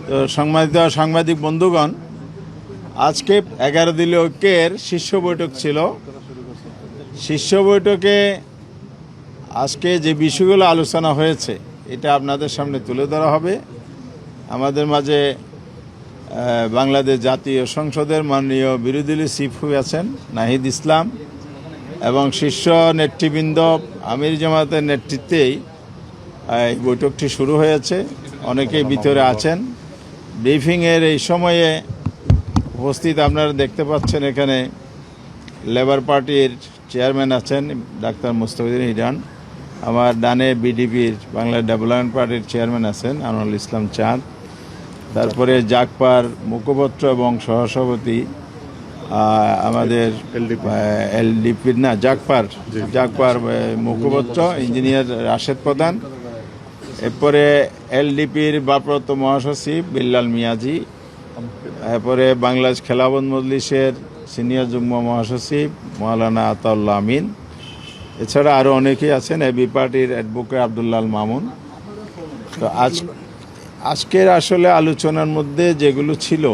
তো সাংবাদিক বন্ধুগণ, আজকে 11 দলীয় ঐক্যের শীর্ষ বৈঠক ছিল। শীর্ষ বৈঠকে আজকে যে বিষয়গুলো আলোচনা হয়েছে এটা আপনাদের সামনে তুলে ধরা হবে। আমাদের মাঝে বাংলাদেশ জাতীয় সংসদের মাননীয় বিরোধী দলীয় চিফ হুইপ আছেন নাহিদ ইসলাম এবং শীর্ষ নেতৃবৃন্দ আমির জামাতের নেতৃত্বেই এই বৈঠকটি শুরু হয়েছে। অনেকেই ভিতরে আছেন। ব্রিফিংয়ের এই সময়ে উপস্থিত আপনারা দেখতে পাচ্ছেন, এখানে লেবার পার্টির চেয়ারম্যান আছেন ডাক্তার মুস্তাফিজুর হিরান, আমার ডানে বিডিপির বাংলা ডেভেলপমেন্ট পার্টির চেয়ারম্যান আছেন আনোয়ারুল ইসলাম চাঁদ, তারপরে জাগপার মুখপাত্র এবং সহসভাপতি আমাদের এলডিপির না জাগপার মুখপাত্র ইঞ্জিনিয়ার রাশেদ প্রধান, এরপরে এলডিপির ভারপ্রাপ্ত মহাসচিব বিল্লাল মিয়াজি, এরপরে বাংলাদেশ খেলাফত মজলিসের সিনিয়র যুগ্ম মহাসচিব মাওলানা আতাউল্লাহ আমিন, এছাড়া আরও অনেকেই আছেন, এবি পার্টির অ্যাডভোকেট আবদুল্লাহ মামুন। তো আজকের আসলে আলোচনার মধ্যে যেগুলো ছিল,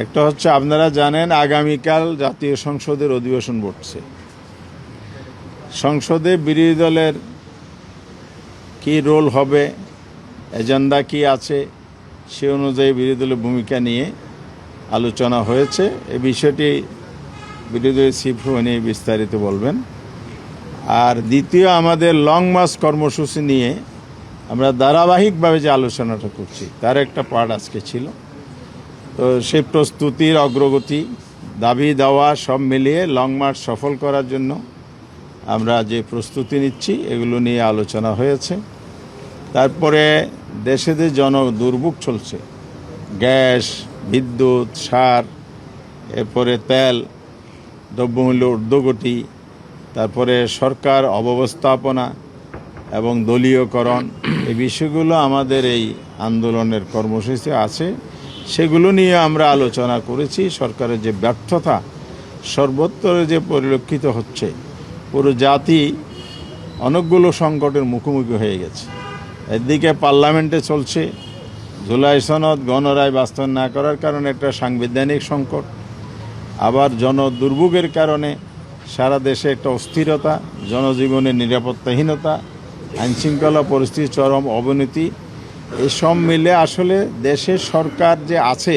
একটা হচ্ছে আপনারা জানেন আগামীকাল জাতীয় সংসদের অধিবেশন বসছে। সংসদে বিরোধী দলের কী রোল হবে, এজেন্ডা কি আছে, সে অনুযায়ী বিরোধী দলের ভূমিকা নিয়ে আলোচনা হয়েছে। এই বিষয়টি বিরোধী দলের চিফ উনি বিস্তারিত বলবেন। আর দ্বিতীয়, আমাদের লং মার্চ কর্মসূচি নিয়ে আমরা ধারাবাহিকভাবে যে আলোচনাটা করছি তার একটা পার্ট আজকে ছিল। তো সেই প্রস্তুতির অগ্রগতি, দাবি দাওয়া সব মিলিয়ে লং মার্চ সফল করার জন্য আমরা যে প্রস্তুতি নিচ্ছি এগুলো নিয়ে আলোচনা হয়েছে। তারপরে দেশে যে দুর্ভোগ চলছে, গ্যাস, বিদ্যুৎ, সার, এরপরে তেল, দ্রব্যমূল্য ঊর্ধ্বগতি, তারপরে সরকার অব্যবস্থাপনা এবং দলীয়করণ, এই বিষয়গুলো আমাদের এই আন্দোলনের কর্মসূচি আছে, সেগুলো নিয়ে আমরা আলোচনা করেছি। সরকারের যে ব্যর্থতা সর্বত্র যে পরিলক্ষিত হচ্ছে, পুরো জাতি অনেকগুলো সংকটের মুখোমুখি হয়ে গেছে। এদিকে পার্লামেন্টে চলছে জুলাই সনদ গণরায় বাস্তবায়ন না করার কারণে একটা সাংবিধানিক সংকট, আবার দুর্ভোগের কারণে সারা দেশে একটা অস্থিরতা, জনজীবনের নিরাপত্তাহীনতা, আইনশৃঙ্খলা পরিস্থিতির চরম অবনতি, এই সব মিলে আসলে দেশের সরকার যে আছে,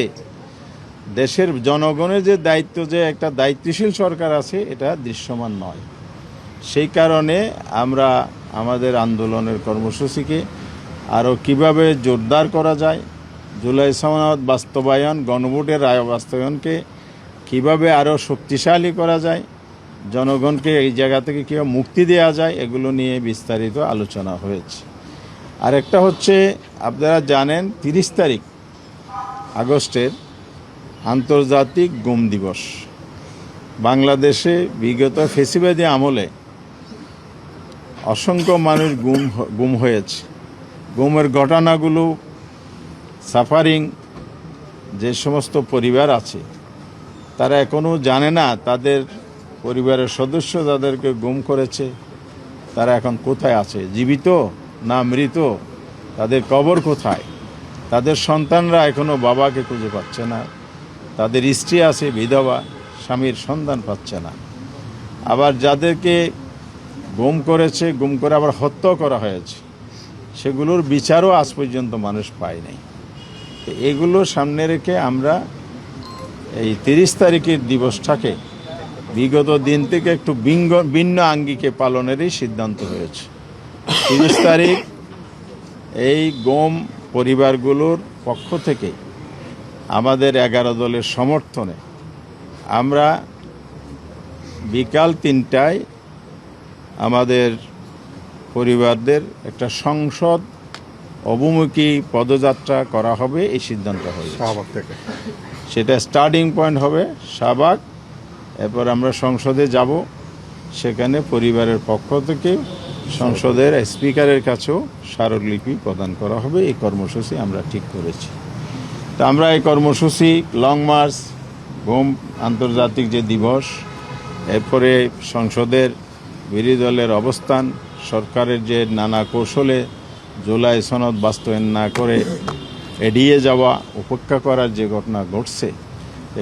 দেশের জনগণের যে দায়িত্ব, যে একটা দায়িত্বশীল সরকার আছে, এটা দৃশ্যমান নয়। সেই কারণে আমরা আমাদের আন্দোলনের কর্মসূচিকে আরও কিভাবে জোরদার করা যায়, জুলাই সনদ বাস্তবায়ন, গণভোটের রায় বাস্তবায়নকে কিভাবে আরও শক্তিশালী করা যায়, জনগণকে এই জায়গা থেকে কীভাবে মুক্তি দেওয়া যায়, এগুলো নিয়ে বিস্তারিত আলোচনা হয়েছে। আরেকটা হচ্ছে, আপনারা জানেন 30 তারিখ আগস্টের আন্তর্জাতিক গুম দিবস। বাংলাদেশে বিগত ফ্যাসিবাদী আমলে অসংখ্য মানুষ গুম হয়েছে। গুমের ঘটনাগুলো, সাফারিং, যে সমস্ত পরিবার আছে তারা এখনও জানে না তাদের পরিবারের সদস্য যাদেরকে গুম করেছে তারা এখন কোথায় আছে, জীবিত না মৃত, তাদের কবর কোথায়, তাদের সন্তানরা এখনও বাবাকে খুঁজে পাচ্ছে না, তাদের স্ত্রী আছে বিধবা, স্বামীর সন্ধান পাচ্ছে না। আবার যাদেরকে গুম করেছে, গুম করে আবার হত্যা করা হয়েছে, সেগুলোর বিচারও আজ পর্যন্ত মানুষ পায় নাই। এগুলো সামনে রেখে আমরা এই 30 তারিখের দিবসটাকে বিগত দিন থেকে একটু ভিন্ন আঙ্গিকে পালনেরই সিদ্ধান্ত হয়েছে। 30 তারিখ এই গুম পরিবারগুলোর পক্ষ থেকে আমাদের 11 দলের সমর্থনে আমরা বিকাল 3টায় আমাদের পরিবারদের একটা সংসদ অভিমুখী পদযাত্রা করা হবে, এই সিদ্ধান্ত হয়েছে। শাহবাগ থেকে সেটা স্টার্টিং পয়েন্ট হবে শাহবাগ, এরপর আমরা সংসদে যাব, সেখানে পরিবারের পক্ষ থেকে সংসদের স্পিকারের কাছেও স্মারকলিপি প্রদান করা হবে। এই কর্মসূচি আমরা ঠিক করেছি। তো আমরা এই কর্মসূচি লং মার্চ, গুম আন্তর্জাতিক যে দিবস, এরপরে সংসদের বিরোধী দলের অবস্থান, সরকারের যে নানা কৌশলে জুলাই সনদ বাস্তবায়ন না করে এড়িয়ে যাওয়া, উপেক্ষা করার যে ঘটনা ঘটছে,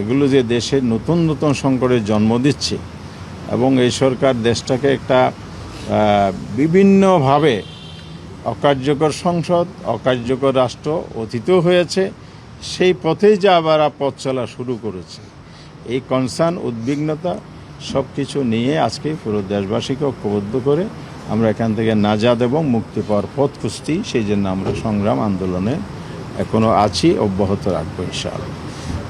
এগুলো যে দেশের নতুন নতুন সংকটের জন্ম দিচ্ছে এবং এই সরকার দেশটাকে একটা বিভিন্নভাবে অকার্যকর সংসদ, অকার্যকর রাষ্ট্র অতীতও হয়েছে, সেই পথেই যে আবার পথ চলা শুরু করেছে। এই কনসার্ন, উদ্বিগ্নতা সব কিছু নিয়ে আজকে পুরো দেশবাসীকে ঐক্যবদ্ধ করে আমরা এখান থেকে নাজাত এবং মুক্তি পাওয়ার পথ খুঁজছি। সেই জন্য আমরা সংগ্রাম আন্দোলনে এখনও আছি, অব্যাহত রাখবো ইনশাআল্লাহ।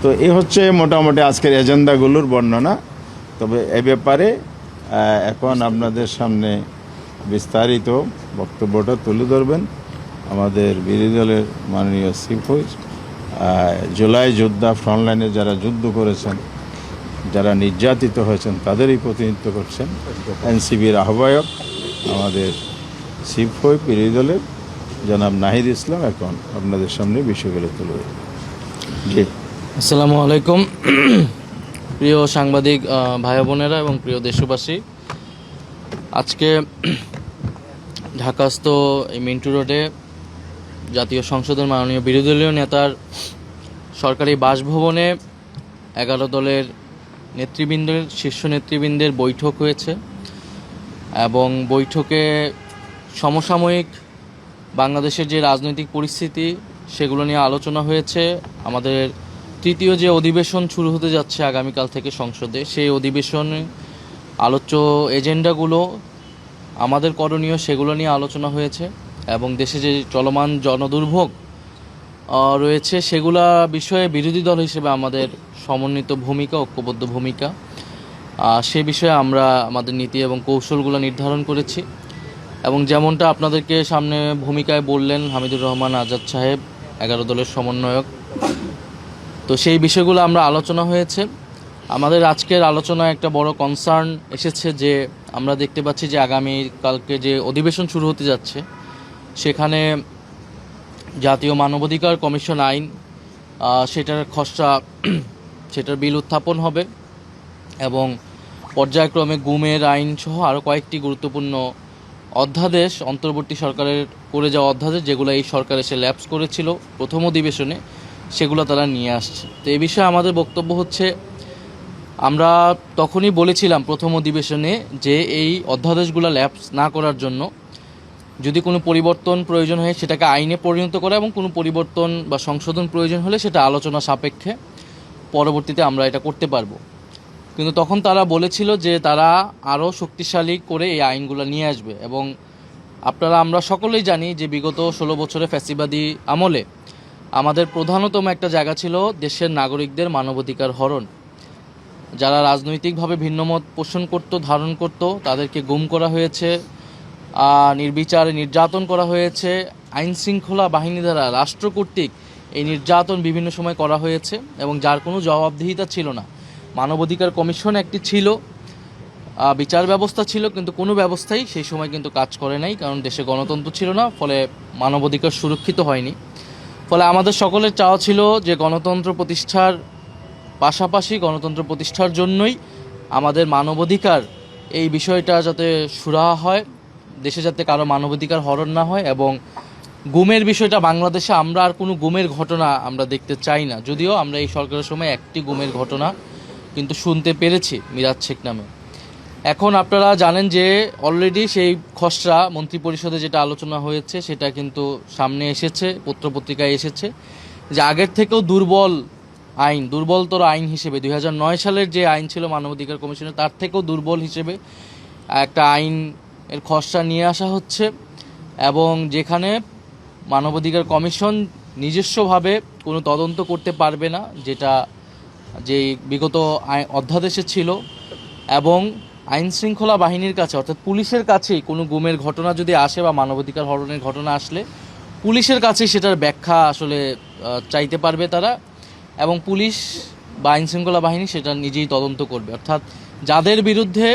তো এই হচ্ছে মোটামুটি আজকের এজেন্ডাগুলোর বর্ণনা। তবে এ ব্যাপারে এখন আপনাদের সামনে বিস্তারিত বক্তব্যটা তুলে ধরবেন আমাদের বিরোধী দলের মাননীয় চিফ হুইপ। জুলাই যোদ্ধা, ফ্রন্টলাইনে যারা যুদ্ধ করেছেন, যারা নির্যাতিত হয়েছেন, তাদেরই প্রতিনিধিত্ব করছেন এনসিবির আহ্বায়ক আমাদের চিফ হুইপ বিরোধী দলের জনাব নাহিদ ইসলাম এখন আপনাদের সামনে বিষয়গুলো তুলে ধরবেন। জি, আসসালামু আলাইকুম। প্রিয় সাংবাদিক ভাই বোনেরা এবং প্রিয় দেশবাসী, আজকে ঢাকাস্থ এই মিন্টু রোডে জাতীয় সংসদের মাননীয় বিরোধী দলীয় নেতার সরকারি বাসভবনে 11 দলের নেতৃবৃন্দের, শীর্ষ নেতৃবৃন্দের বৈঠক হয়েছে এবং বৈঠকে সমসাময়িক বাংলাদেশের যে রাজনৈতিক পরিস্থিতি সেগুলো নিয়ে আলোচনা হয়েছে। আমাদের তৃতীয় যে অধিবেশন শুরু হতে যাচ্ছে আগামীকাল থেকে সংসদে, সেই অধিবেশনে আলোচ্য এজেন্ডাগুলো, আমাদের করণীয়, সেগুলো নিয়ে আলোচনা হয়েছে এবং দেশে যে চলমান জনদুর্ভোগ রয়েছে সেগুলা বিষয়ে বিরোধী দল হিসেবে আমাদের সমন্বিত ভূমিকা, ঐক্যবদ্ধ ভূমিকা, সে বিষয়ে আমরা আমাদের নীতি এবং কৌশলগুলো নির্ধারণ করেছি। এবং যেমনটা আপনাদেরকে সামনে ভূমিকায় বললেন হামিদুর রহমান আজাদ সাহেব, 11 দলের সমন্বয়ক, তো সেই বিষয়গুলো আমরা আলোচনা হয়েছে। আমাদের আজকের আলোচনায় একটা বড় কনসার্ন এসেছে যে আমরা দেখতে পাচ্ছি যে আগামীকালকে যে অধিবেশন শুরু হতে যাচ্ছে সেখানে জাতীয় মানবাধিকার কমিশন আইন, সেটার খসড়া, সেটার বিল উত্থাপন হবে এবং পর্যায়ক্রমে গুমের আইন সহ আরও কয়েকটি গুরুত্বপূর্ণ অধ্যাদেশ, অন্তর্বর্তী সরকারের করে যাওয়া অধ্যাদেশ যেগুলো এই সরকার এসে ল্যাপস করেছিল প্রথম অধিবেশনে, সেগুলো তারা নিয়ে আসছে। তো এই বিষয়ে আমাদের বক্তব্য হচ্ছে, আমরা তখনই বলেছিলাম প্রথম অধিবেশনে যে এই অধ্যাদেশগুলো ল্যাপস না করার জন্য যদি কোনো পরিবর্তন প্রয়োজন হয় সেটাকে আইনে পরিণত করা এবং কোনো পরিবর্তন বা সংশোধন প্রয়োজন হলে সেটা আলোচনা সাপেক্ষে পরবর্তীতে আমরা এটা করতে পারবো। কিন্তু তখন তারা বলেছিল যে তারা আরও শক্তিশালী করে এই আইনগুলো নিয়ে আসবে। এবং আমরা সকলেই জানি যে বিগত 16 বছরে ফ্যাসিবাদী আমলে আমাদের প্রধানতম একটা জায়গা ছিল দেশের নাগরিকদের মানবাধিকার হরণ। যারা রাজনৈতিকভাবে ভিন্নমত পোষণ করত, ধারণ করত, তাদেরকে গুম করা হয়েছে, নির্বিচারে নির্যাতন করা হয়েছে, আইন শৃঙ্খলা বাহিনী দ্বারা রাষ্ট্র কর্তৃক এই নির্যাতন বিভিন্ন সময় করা হয়েছে এবং যার কোনো জবাবদিহিতা ছিল না। মানবাধিকার কমিশন একটি ছিল, বিচার ব্যবস্থা ছিল, কিন্তু কোনো ব্যবস্থাই সেই সময় কিন্তু কাজ করে নাই, কারণ দেশে গণতন্ত্র ছিল না, ফলে মানবাধিকার সুরক্ষিত হয়নি। ফলে আমাদের সকলের চাওয়া ছিল যে গণতন্ত্র প্রতিষ্ঠার পাশাপাশি গণতন্ত্র প্রতিষ্ঠার জন্যই আমাদের মানবাধিকার এই বিষয়টা যাতে সুরাহা হয়, দেশে যাতে কারো মানবাধিকার হরণ না হয়। এবং গুমের বিষয়টা বাংলাদেশে আমরা আর কোনো গুমের ঘটনা আমরা দেখতে চাই না, যদিও আমরা এই সরকারের সময় একটি গুমের ঘটনা কিন্তু শুনতে পেরেছি মিরাজ শেখ নামে। এখন আপনারা জানেন যে অলরেডি সেই খসড়া মন্ত্রিপরিষদে যেটা আলোচনা হয়েছে সেটা কিন্তু সামনে এসেছে, পত্রপত্রিকায় এসেছে যে আগের থেকেও দুর্বলতর আইন হিসেবে 2009 সালের যে আইন ছিল মানবাধিকার কমিশনের, তার থেকেও দুর্বল হিসেবে একটা আইন এর খসড়া নিয়ে আসা হচ্ছে এবং যেখানে মানবাধিকার কমিশন নিজস্বভাবে কোনো তদন্ত করতে পারবে না, যেটা যেই বিগত অধ্যাদেশে ছিল। এবং আইন শৃঙ্খলা বাহিনীর কাছে, অর্থাৎ পুলিশের কাছেই কোনো গুমের ঘটনা যদি আসে বা মানবাধিকার হরণের ঘটনা আসলে পুলিশের কাছেই সেটার ব্যাখ্যা আসলে চাইতে পারবে তারা, এবং পুলিশ বা আইন শৃঙ্খলা বাহিনী সেটা নিজেই তদন্ত করবে। অর্থাৎ যাদের বিরুদ্ধে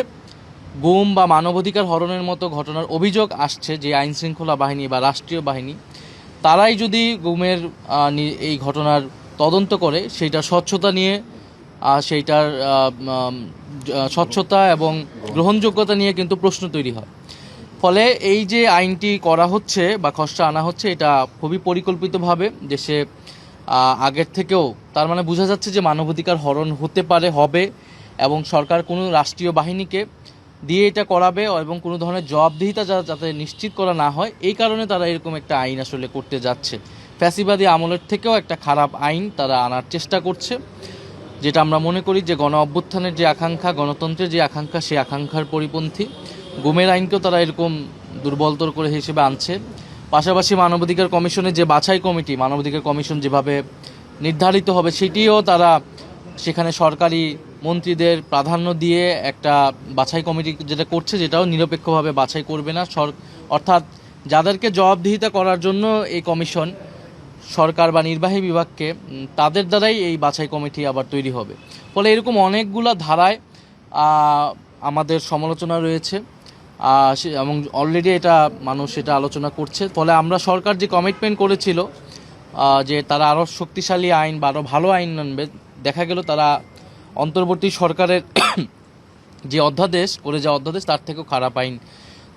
গুম বা মানবাধিকার হরণের মতো ঘটনার অভিযোগ আসছে, যে আইন শৃঙ্খলা বাহিনী বা রাষ্ট্রীয় বাহিনী, তারাই যদি গুমের এই ঘটনার তদন্ত করে, সেইটার স্বচ্ছতা নিয়ে, সেইটার স্বচ্ছতা এবং গ্রহণযোগ্যতা নিয়ে কিন্তু প্রশ্ন তৈরি হয়। ফলে এই যে আইনটি করা হচ্ছে বা খসড়া আনা হচ্ছে, এটা খুবই পরিকল্পিতভাবে দেশে আগের থেকেও, তার মানে বোঝা যাচ্ছে যে মানবাধিকার হরণ হতে পারে, হবে, এবং সরকার কোনো রাষ্ট্রীয় বাহিনীকে দিয়ে এটা করাবে এবং কোনো ধরনের জবাবদিহিতা যাতে নিশ্চিত করা না হয়, এই কারণে তারা এরকম একটা আইন আসলে করতে যাচ্ছে। ফ্যাসিবাদী আমলের থেকেও একটা খারাপ আইন তারা আনার চেষ্টা করছে, যেটা আমরা মনে করি যে গণ অভ্যুত্থানের যে আকাঙ্ক্ষা, গণতন্ত্রের যে আকাঙ্ক্ষা, সেই আকাঙ্ক্ষার পরিপন্থী। গুমের আইনকেও তারা এরকম দুর্বলতর করে হিসেবে আনছে। পাশাপাশি মানবাধিকার কমিশনের যে বাছাই কমিটি, মানবাধিকার কমিশন যেভাবে নির্ধারিত হবে, সেটিও তারা সেখানে সরকারি মন্ত্রীদের প্রাধান্য দিয়ে একটা বাছাই কমিটি যেটা করছে, যেটাও নিরপেক্ষভাবে বাছাই করবে না। অর্থাৎ যাদেরকে জবাবদিহিতা করার জন্য এই কমিশন, সরকার বা নির্বাহী বিভাগকে, তাদের দ্বারাই এই বাছাই কমিটি আবার তৈরি হবে। ফলে এরকম অনেকগুলো ধারায় আমাদের সমালোচনা রয়েছে এবং অলরেডি এটা মানুষ এটা আলোচনা করছে। ফলে আমরা, সরকার যে কমিটমেন্ট করেছিল যে তারা আরও শক্তিশালী আইন বা আরও ভালো আইন আনবে, দেখা গেল তারা অন্তর্বর্তী সরকারের যে অধ্যাদেশ করে যাওয়া অধ্যাদেশ, তার থেকেও খারাপ আইন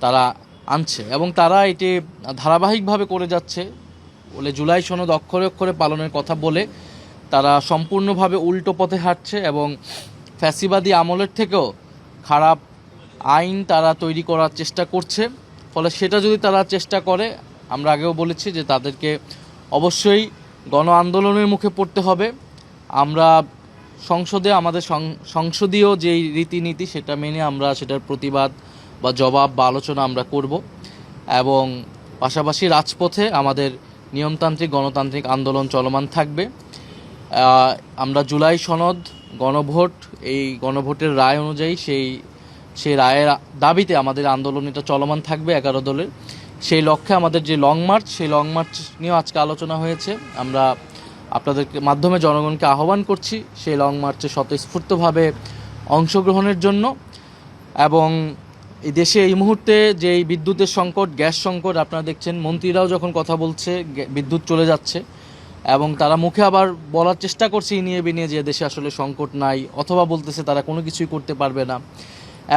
তারা আনছে এবং তারা এটি ধারাবাহিকভাবে করে যাচ্ছে। বলে জুলাই সনদ অক্ষরে অক্ষরে পালনের কথা বলে তারা সম্পূর্ণভাবে উল্টো পথে হাঁটছে এবং ফ্যাসিবাদী আমলের থেকেও খারাপ আইন তারা তৈরি করার চেষ্টা করছে। ফলে সেটা যদি তারা চেষ্টা করে, আমরা আগেও বলেছি যে তাদেরকে অবশ্যই গণ আন্দোলনের মুখে পড়তে হবে। আমরা সংসদে আমাদের সংসদীয় যেই রীতিনীতি, সেটা মেনে আমরা সেটার প্রতিবাদ বা জবাব বা আলোচনা আমরা করব এবং পাশাপাশি রাজপথে আমাদের নিয়মতান্ত্রিক গণতান্ত্রিক আন্দোলন চলমান থাকবে। আমরা জুলাই সনদ, গণভোট, এই গণভোটের রায় অনুযায়ী সেই রায়ের দাবিতে আমাদের আন্দোলন এটা চলমান থাকবে 11 দলের। সেই লক্ষ্যে আমাদের যে লং মার্চ, সেই লং মার্চ নিয়েও আজকে আলোচনা হয়েছে। আমরা আপনাদের মাধ্যমে জনগণকে আহ্বান করছি সেই লং মার্চে স্বতঃস্ফূর্তভাবে অংশগ্রহণের জন্য। এবং এই দেশে এই মুহূর্তে যে বিদ্যুতের সংকট, গ্যাস সংকট, আপনারা দেখছেন মন্ত্রীরাও যখন কথা বলছে বিদ্যুৎ চলে যাচ্ছে এবং তারা মুখে আবার বলার চেষ্টা করছে ইনিয়ে বিনিয়ে যে দেশে আসলে সংকট নাই, অথবা বলতেছে তারা কোনো কিছুই করতে পারবে না।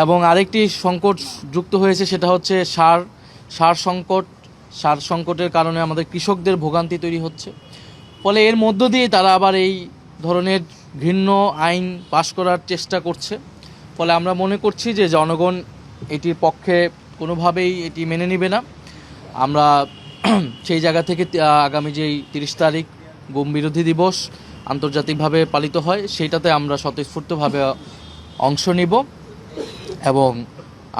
এবং আরেকটি সংকট যুক্ত হয়েছে, সেটা হচ্ছে সার সংকটের কারণে আমাদের কৃষকদের ভোগান্তি তৈরি হচ্ছে। ফলে এর মধ্য দিয়ে তারা আবার এই ধরনের ঘৃণ্য আইন পাশ করার চেষ্টা করছে। ফলে আমরা মনে করছি যে জনগণ এটির পক্ষে কোনোভাবেই এটি মেনে নেবে না। আমরা সেই জায়গা থেকে আগামী যেই 30 তারিখ গুম বিরোধী দিবস আন্তর্জাতিকভাবে পালিত হয়, সেইটাতে আমরা স্বতঃস্ফূর্তভাবে অংশ নিব এবং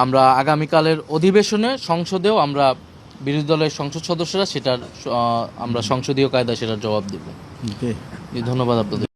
আমরা আগামীকালের অধিবেশনে সংসদেও আমরা বিরোধী দলের সংসদ সদস্যরা সেটার আমরা সংসদীয় কায়দায় সেটার জবাব দেব। ধন্যবাদ আপনাদের।